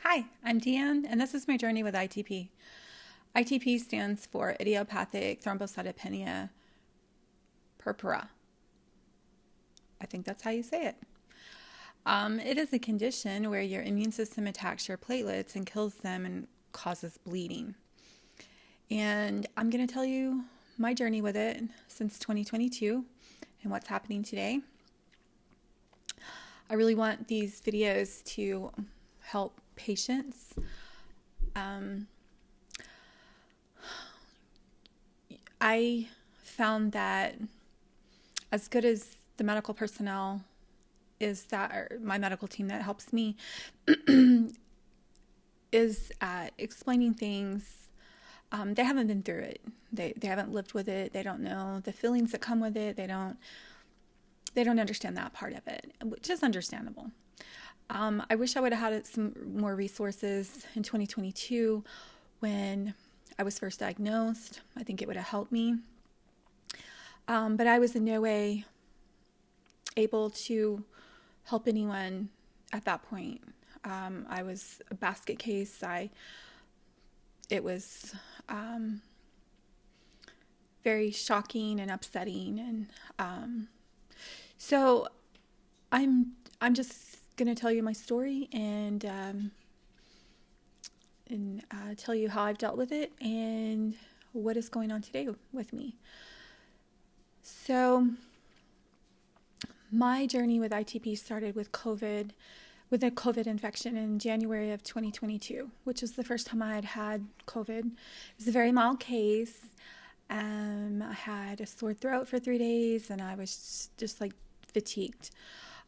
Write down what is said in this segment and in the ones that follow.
Hi, I'm DeeAnne, and this is my journey with ITP. ITP stands for Idiopathic Thrombocytopenia Purpura. I think that's how you say it. It is a condition where your immune system attacks your platelets and kills them and causes bleeding. And I'm going to tell you my journey with it since 2022 and what's happening today. I really want these videos to help patients. I found that as good as the medical personnel is that, or my medical team that helps me, is at explaining things. They haven't been through it. They haven't lived with it. They don't know the feelings that come with it. They don't understand that part of it, which is understandable. I wish I would have had some more resources in 2022 when I was first diagnosed. I think it would have helped me. But I was in no way able to help anyone at that point. I was a basket case. It was very shocking and upsetting, and so I'm just going to tell you my story and tell you how I've dealt with it and what is going on today with me. So my journey with ITP started with a COVID infection in January of 2022, which was the first time I had COVID. It was a very mild case. I had a sore throat for 3 days, and I was just like fatigued.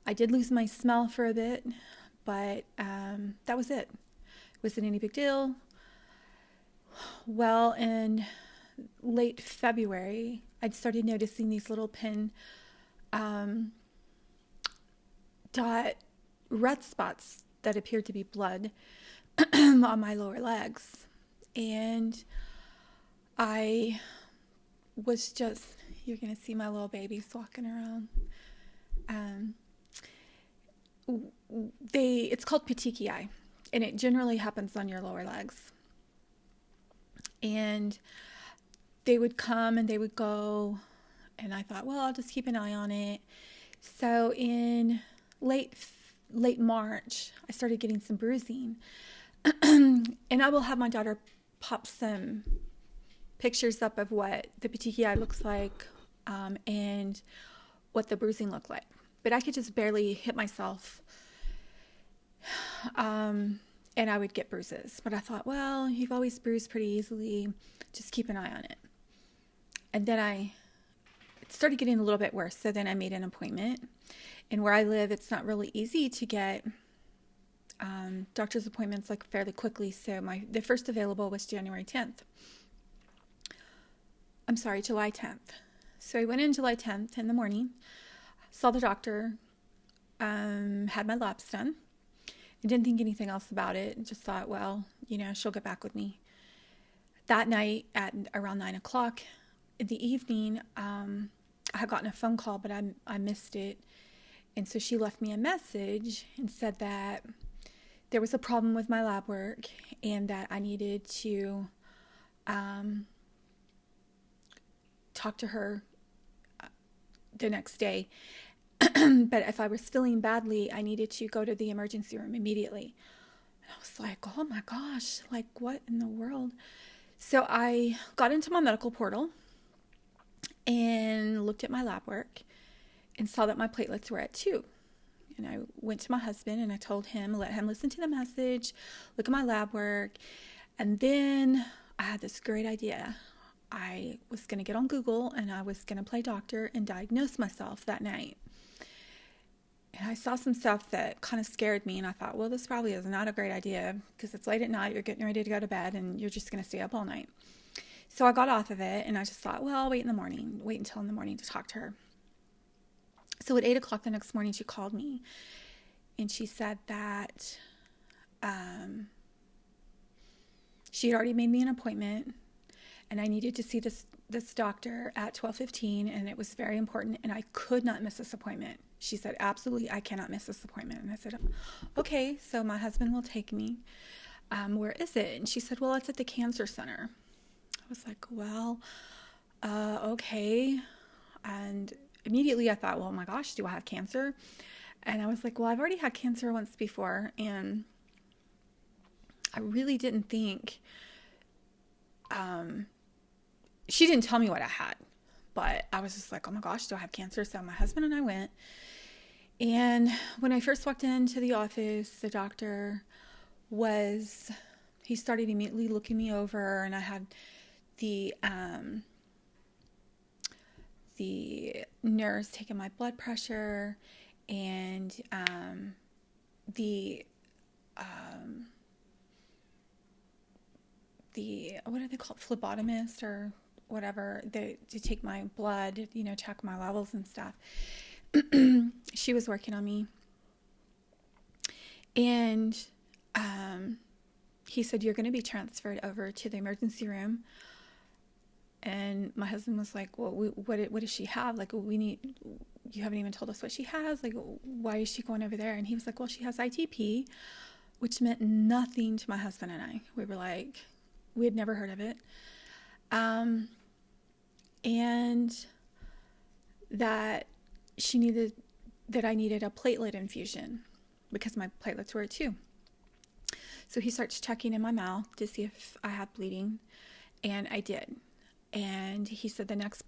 I did lose my smell for a bit, but that was it. It wasn't any big deal. Well, in late February, I'd started noticing these little pin dot red spots that appeared to be blood on my lower legs. And I was just, you're going to see my little babies walking around. It's called petechiae, and it generally happens on your lower legs. And they would come and they would go, and I thought, well, I'll just keep an eye on it. So in late March, I started getting some bruising. And I will have my daughter pop some pictures up of what the petechiae looks like and what the bruising looked like. But I could just barely hit myself. And I would get bruises. But I thought, well, you've always bruised pretty easily. Just keep an eye on it. And then it started getting a little bit worse. So then I made an appointment. And where I live, it's not really easy to get doctor's appointments like fairly quickly. So the first available was July 10th. So I went in July 10th in the morning, saw the doctor, had my labs done. I didn't think anything else about it. Just thought, well, she'll get back with me. That night at around 9 o'clock in the evening, I had gotten a phone call, but I missed it. And so she left me a message and said that there was a problem with my lab work and that I needed to talk to her the next day. But if I was feeling badly, I needed to go to the emergency room immediately. And I was like, oh my gosh, like what in the world? So I got into my medical portal and looked at my lab work and saw that my platelets were at 2. And I went to my husband and I told him, let him listen to the message, look at my lab work. And then I had this great idea. I was going to get on Google and I was going to play doctor and diagnose myself that night. And I saw some stuff that kind of scared me, and I thought, well, this probably is not a great idea because it's late at night, you're getting ready to go to bed, and you're just going to stay up all night. So I got off of it, and I just thought, well, I'll wait until in the morning to talk to her. So at 8 o'clock the next morning, she called me, and she said that she had already made me an appointment, and I needed to see this doctor at 12:15, and it was very important, and I could not miss this appointment. She said, absolutely, I cannot miss this appointment. And I said, okay, so my husband will take me. Where is it? And she said, well, it's at the cancer center. I was like, well, okay. And immediately I thought, well, oh my gosh, do I have cancer? And I was like, well, I've already had cancer once before, and I really didn't think, she didn't tell me what I had, but I was just like, oh my gosh, do I have cancer? So my husband and I went, and when I first walked into the office, the doctor he started immediately looking me over, and I had the nurse taking my blood pressure, and the what are they called, phlebotomist or whatever, to take my blood, check my levels and stuff. She was working on me, and he said, you're going to be transferred over to the emergency room. And my husband was like, well, what does she have? Like, you haven't even told us what she has. Like, why is she going over there? And he was like, well, she has ITP, which meant nothing to my husband and I. We were like, we had never heard of it. And that I needed a platelet infusion because my platelets were at 2. So he starts checking in my mouth to see if I had bleeding, and I did. And he said, the next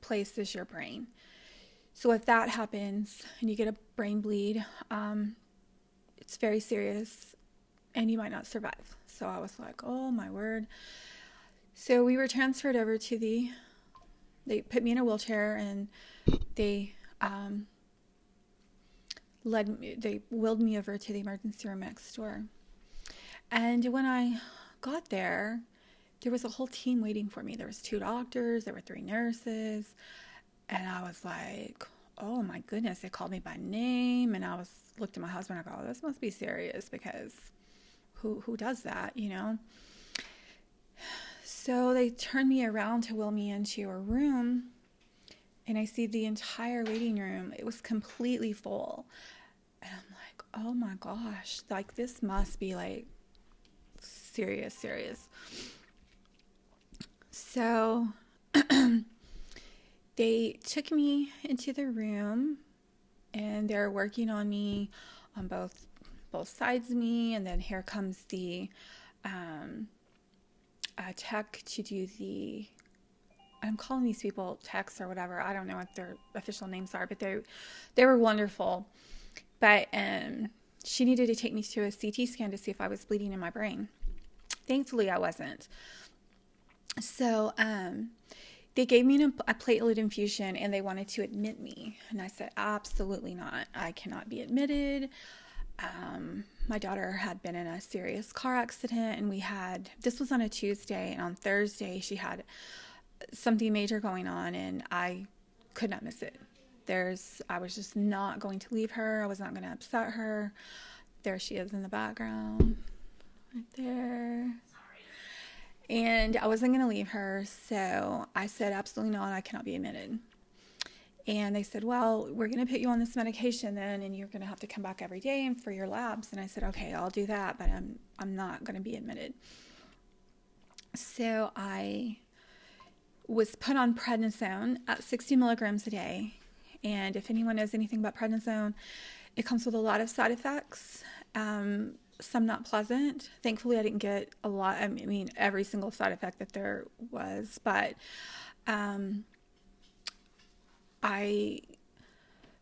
place is your brain. So if that happens and you get a brain bleed, it's very serious and you might not survive. So I was like, oh my word. So we were transferred over to they put me in a wheelchair, and they wheeled me over to the emergency room next door. And when I got there was a whole team waiting for me. There was 2 doctors, there were 3 nurses, and I was like, oh my goodness, they called me by name, and I looked at my husband, I go, oh, this must be serious, because who does that, So they turned me around to wheel me into a room, and I see the entire waiting room. It was completely full. And I'm like, oh my gosh, like this must be like serious. So they took me into the room, and they're working on me on both sides of me. And then here comes the tech to do I'm calling these people techs or whatever. I don't know what their official names are, but they were wonderful. But she needed to take me to a CT scan to see if I was bleeding in my brain. Thankfully, I wasn't. So they gave me a platelet infusion, and they wanted to admit me. And I said, absolutely not. I cannot be admitted. My daughter had been in a serious car accident, and this was on a Tuesday, and on Thursday she had something major going on, and I could not miss it. I was just not going to leave her. I was not going to upset her. There she is in the background, right there. And I wasn't going to leave her, so I said, absolutely not, I cannot be admitted. And they said, well, we're going to put you on this medication then, and you're going to have to come back every day and for your labs. And I said, okay, I'll do that, but I'm not going to be admitted. So I was put on prednisone at 60 milligrams a day. And if anyone knows anything about prednisone, it comes with a lot of side effects, some not pleasant. Thankfully, I didn't get a lot. I mean, every single side effect that there was, but I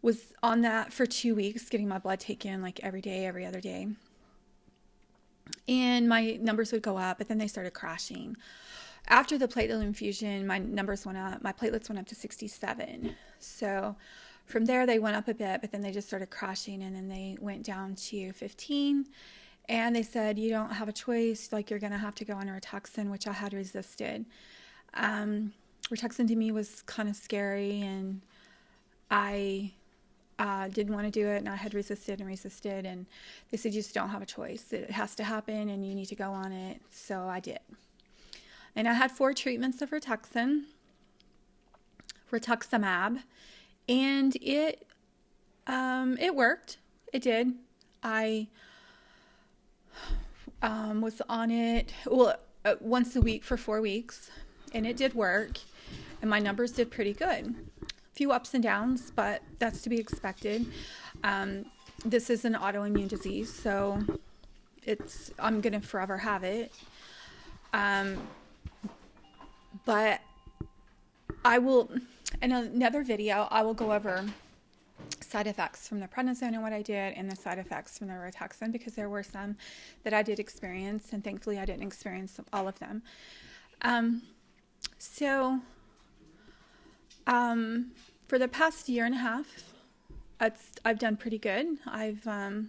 was on that for 2 weeks, getting my blood taken like every day, every other day. And my numbers would go up, but then they started crashing. After the platelet infusion, my numbers went up. My platelets went up to 67. So from there, they went up a bit, but then they just started crashing, and then they went down to 15. And they said, you don't have a choice. Like, you're going to have to go on Rituxan, which I had resisted. Rituxan to me was kind of scary, and I didn't want to do it, and I had resisted, and they said, you just don't have a choice. It has to happen, and you need to go on it. So I did. And I had 4 treatments of rituximab, and it worked. It did. I was on it once a week for 4 weeks, and it did work, and my numbers did pretty good. A few ups and downs, but that's to be expected. This is an autoimmune disease, so I'm gonna forever have it. But I will, in another video, I will go over side effects from the prednisone and what I did, and the side effects from the Rituxan, because there were some that I did experience, and thankfully I didn't experience all of them. For the past year and a half, I've done pretty good. I've had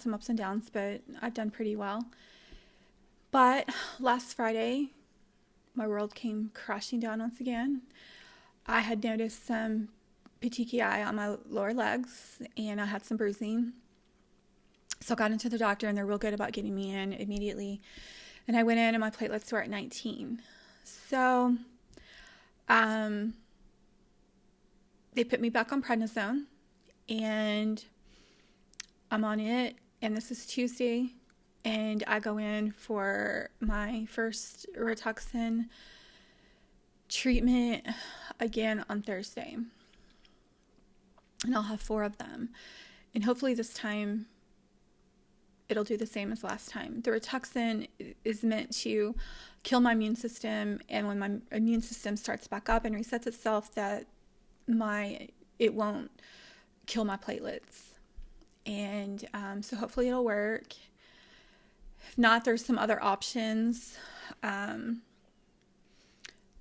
some ups and downs, but I've done pretty well. But last Friday, my world came crashing down once again. I had noticed some petechiae on my lower legs, and I had some bruising. So I got into the doctor, and they're real good about getting me in immediately. And I went in, and my platelets were at 19. So they put me back on prednisone, and I'm on it, and this is Tuesday, and I go in for my first Rituxan treatment again on Thursday, and I'll have 4 of them, and hopefully this time it'll do the same as last time. The Rituxan is meant to kill my immune system, and when my immune system starts back up and resets itself, that it won't kill my platelets. And so hopefully it'll work. If not, there's some other options. The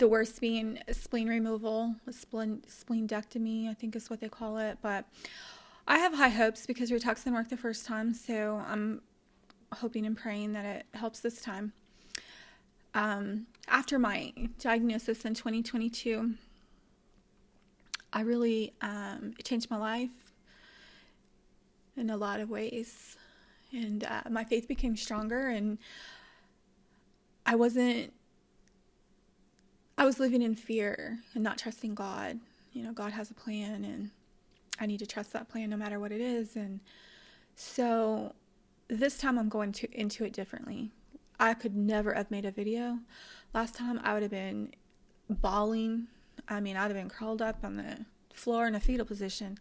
worst being spleen removal, splendectomy, I think is what they call it. But I have high hopes because Rituxan worked the first time, so I'm hoping and praying that it helps this time. After my diagnosis in 2022, I really, it changed my life in a lot of ways, and my faith became stronger, and I was living in fear and not trusting God. God has a plan, and I need to trust that plan no matter what it is. And so this time I'm going into it differently. I could never have made a video. Last time I would have been bawling. I'd have been curled up on the floor in a fetal position.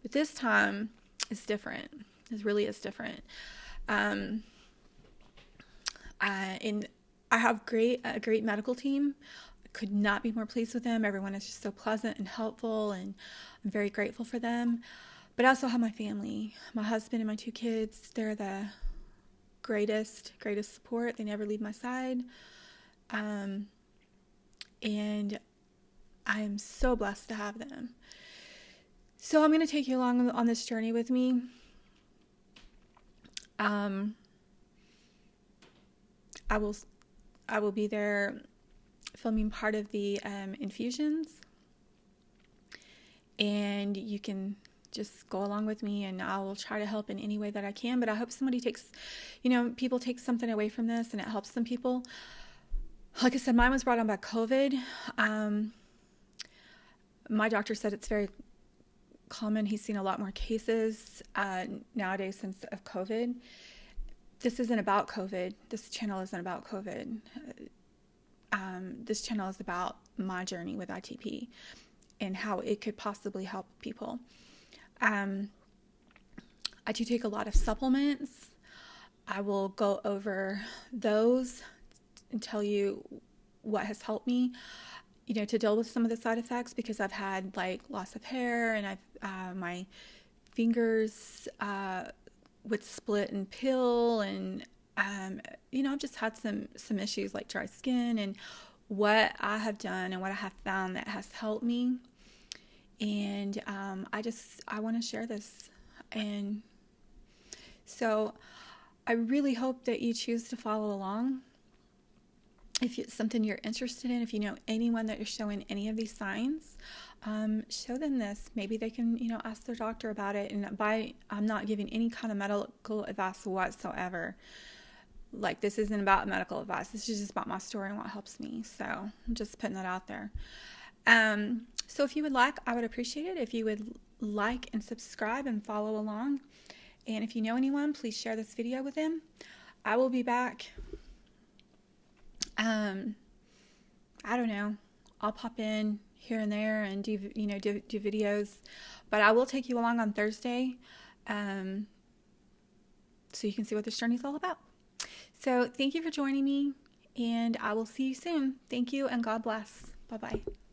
But this time it's different. It really is different. And I have a great medical team. I could not be more pleased with them. Everyone is just so pleasant and helpful, and I'm very grateful for them. But I also have my family, my husband and my 2 kids. They're the greatest support. They never leave my side. And I am so blessed to have them. So I'm going to take you along on this journey with me. I will be there filming part of the infusions, and you can just go along with me, and I will try to help in any way that I can. But I hope somebody people take something away from this, and it helps some people. Like I said, mine was brought on by COVID. My doctor said it's very common. He's seen a lot more cases nowadays since of COVID. This isn't about COVID. This channel isn't about COVID. This channel is about my journey with ITP and how it could possibly help people. I do take a lot of supplements. I will go over those and tell you what has helped me, to deal with some of the side effects, because I've had loss of hair, and I've my fingers would split and peel, and I've just had some issues like dry skin, and what I have done and what I have found that has helped me. And I want to share this. And so I really hope that you choose to follow along. If it's something you're interested in, if you know anyone that is showing any of these signs, show them this. Maybe they can, ask their doctor about it. And I'm not giving any kind of medical advice whatsoever. like, this isn't about medical advice. This is just about my story and what helps me. So I'm just putting that out there. So if you would like, I would appreciate it if you would like and subscribe and follow along. And if you know anyone, please share this video with them. I will be back. I don't know. I'll pop in here and there and do videos, but I will take you along on Thursday, so you can see what this journey is all about. So thank you for joining me, and I will see you soon. Thank you, and God bless. Bye-bye.